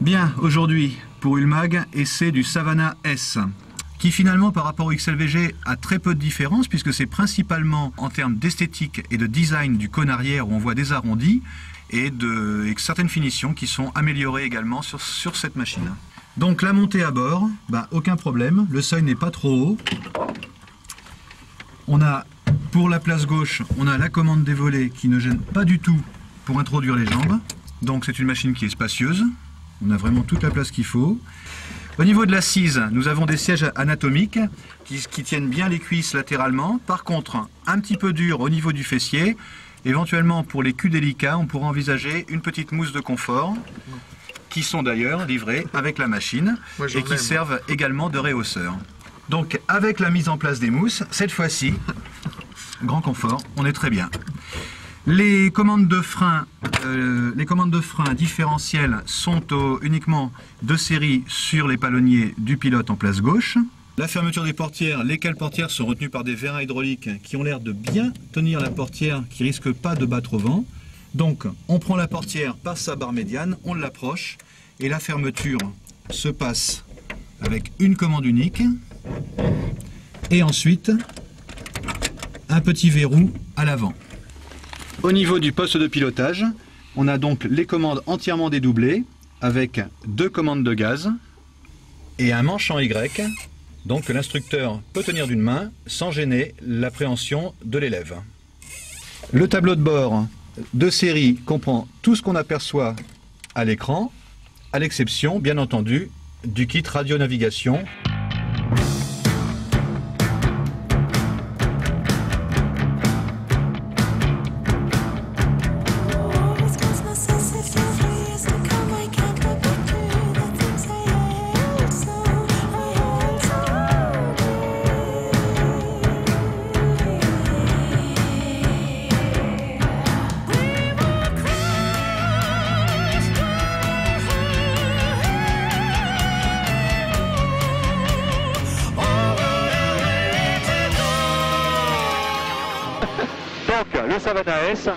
Bien, aujourd'hui, pour Ulmag, essai du Savannah S, qui finalement, par rapport au XLVG, a très peu de différence, puisque c'est principalement en termes d'esthétique et de design du cône arrière, où on voit des arrondis, et certaines finitions qui sont améliorées également sur cette machine. Donc la montée à bord, aucun problème, le seuil n'est pas trop haut. On a, pour la place gauche, on a la commande des volets qui ne gêne pas du tout pour introduire les jambes. Donc c'est une machine qui est spacieuse, on a vraiment toute la place qu'il faut. Au niveau de l'assise, nous avons des sièges anatomiques qui tiennent bien les cuisses latéralement. Par contre, un petit peu dur au niveau du fessier. Éventuellement, pour les culs délicats, on pourra envisager une petite mousse de confort, qui sont d'ailleurs livrées avec la machine et qui servent également de réhausseur. Donc, avec la mise en place des mousses, cette fois-ci, grand confort, on est très bien. Les commandes de frein différentielles sont uniquement de série sur les palonniers du pilote en place gauche. La fermeture des portières, les cales portières sont retenues par des vérins hydrauliques qui ont l'air de bien tenir la portière, qui ne risque pas de battre au vent. Donc on prend la portière par sa barre médiane, on l'approche et la fermeture se passe avec une commande unique et ensuite un petit verrou à l'avant. Au niveau du poste de pilotage, on a donc les commandes entièrement dédoublées avec deux commandes de gaz et un manche en Y, donc que l'instructeur peut tenir d'une main sans gêner l'appréhension de l'élève. Le tableau de bord de série comprend tout ce qu'on aperçoit à l'écran, à l'exception, bien entendu, du kit radio-navigation. Donc le Savannah S,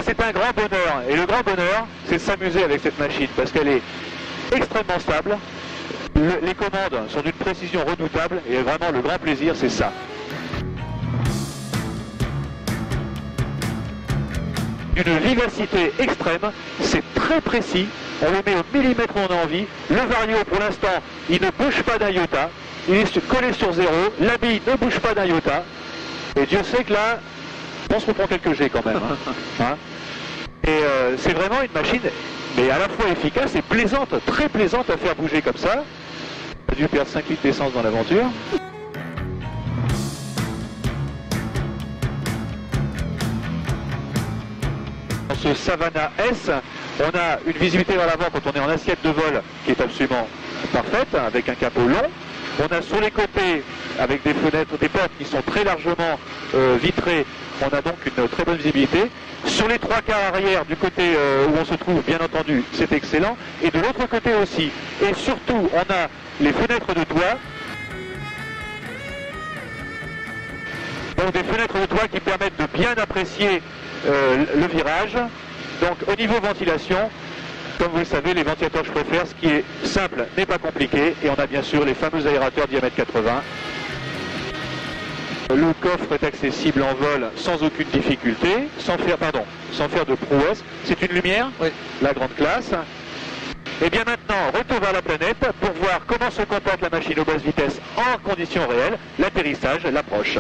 c'est un grand bonheur. Et le grand bonheur, c'est de s'amuser avec cette machine parce qu'elle est extrêmement stable. Les commandes sont d'une précision redoutable et vraiment le grand plaisir, c'est ça. Une vivacité extrême, c'est très précis. On le met au millimètre où on a envie. Le vario, pour l'instant, il ne bouge pas d'un iota. Il est collé sur zéro. La bille ne bouge pas d'un iota. Et Dieu sait que là, on se reprend quelques G quand même. Hein. Et c'est vraiment une machine, mais à la fois efficace et plaisante, très plaisante à faire bouger comme ça. On a dû perdre 5 litres d'essence dans l'aventure. Dans ce Savannah S, on a une visibilité vers l'avant quand on est en assiette de vol qui est absolument parfaite, avec un capot long. On a sur les côtés, avec des fenêtres, des portes qui sont très largement vitrées, on a donc une très bonne visibilité. Sur les trois quarts arrière, du côté où on se trouve, bien entendu, c'est excellent. Et de l'autre côté aussi. Et surtout, on a les fenêtres de toit. Donc des fenêtres de toit qui permettent de bien apprécier le virage. Donc au niveau ventilation, comme vous le savez, les ventilateurs je préfère, ce qui est simple n'est pas compliqué. Et on a bien sûr les fameux aérateurs diamètre 80. Le coffre est accessible en vol sans aucune difficulté, sans faire de prouesse. C'est une lumière, oui. La grande classe. Et bien maintenant, retour vers la planète pour voir comment se comporte la machine aux basses vitesses en conditions réelles. L'atterrissage l'approche.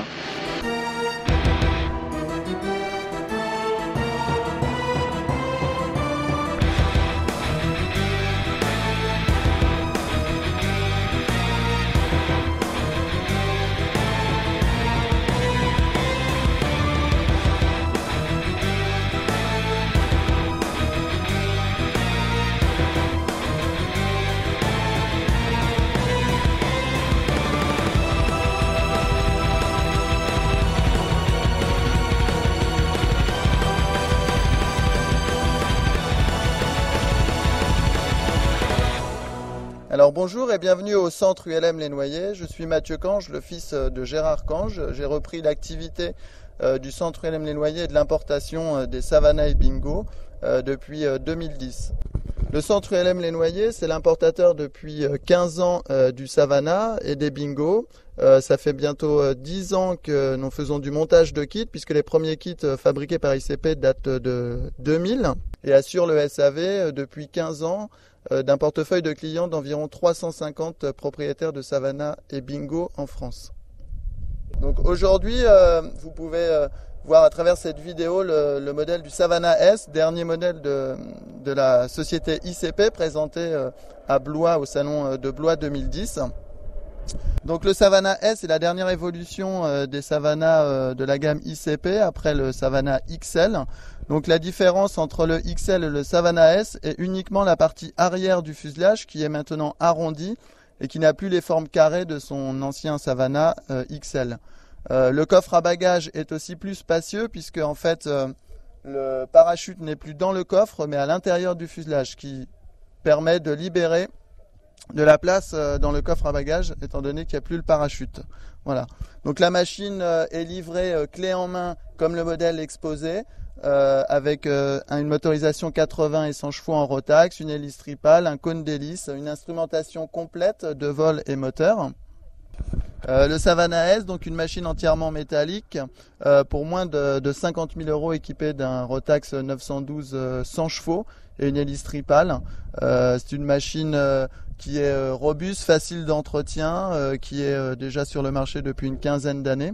Alors bonjour et bienvenue au centre ULM Les Noyers. Je suis Mathieu Cange, le fils de Gérard Cange. J'ai repris l'activité du centre ULM Les Noyers et de l'importation des Savannah et Bingo depuis 2010. Le centre ULM Les Noyers, c'est l'importateur depuis 15 ans du Savana et des Bingo. Ça fait bientôt 10 ans que nous faisons du montage de kits, puisque les premiers kits fabriqués par ICP datent de 2000 et assurent le SAV depuis 15 ans d'un portefeuille de clients d'environ 350 propriétaires de Savana et Bingo en France. Donc aujourd'hui, vous pouvez voir à travers cette vidéo le modèle du Savana S, dernier modèle de la société ICP présenté à Blois au salon de Blois 2010. Donc le Savana S est la dernière évolution des Savana de la gamme ICP après le Savana XL. Donc la différence entre le XL et le Savana S est uniquement la partie arrière du fuselage qui est maintenant arrondie et qui n'a plus les formes carrées de son ancien Savana XL. Le coffre à bagages est aussi plus spacieux puisque en fait le parachute n'est plus dans le coffre mais à l'intérieur du fuselage, qui permet de libérer de la place dans le coffre à bagages étant donné qu'il n'y a plus le parachute. Voilà. Donc la machine est livrée clé en main comme le modèle exposé avec une motorisation 80 et 100 chevaux en Rotax, une hélice tripale, un cône d'hélice, une instrumentation complète de vol et moteur. Le Savana S, donc une machine entièrement métallique pour moins de 50 000 € équipée d'un Rotax 912 100 chevaux et une hélice tripale. C'est une machine qui est robuste, facile d'entretien, qui est déjà sur le marché depuis une quinzaine d'années.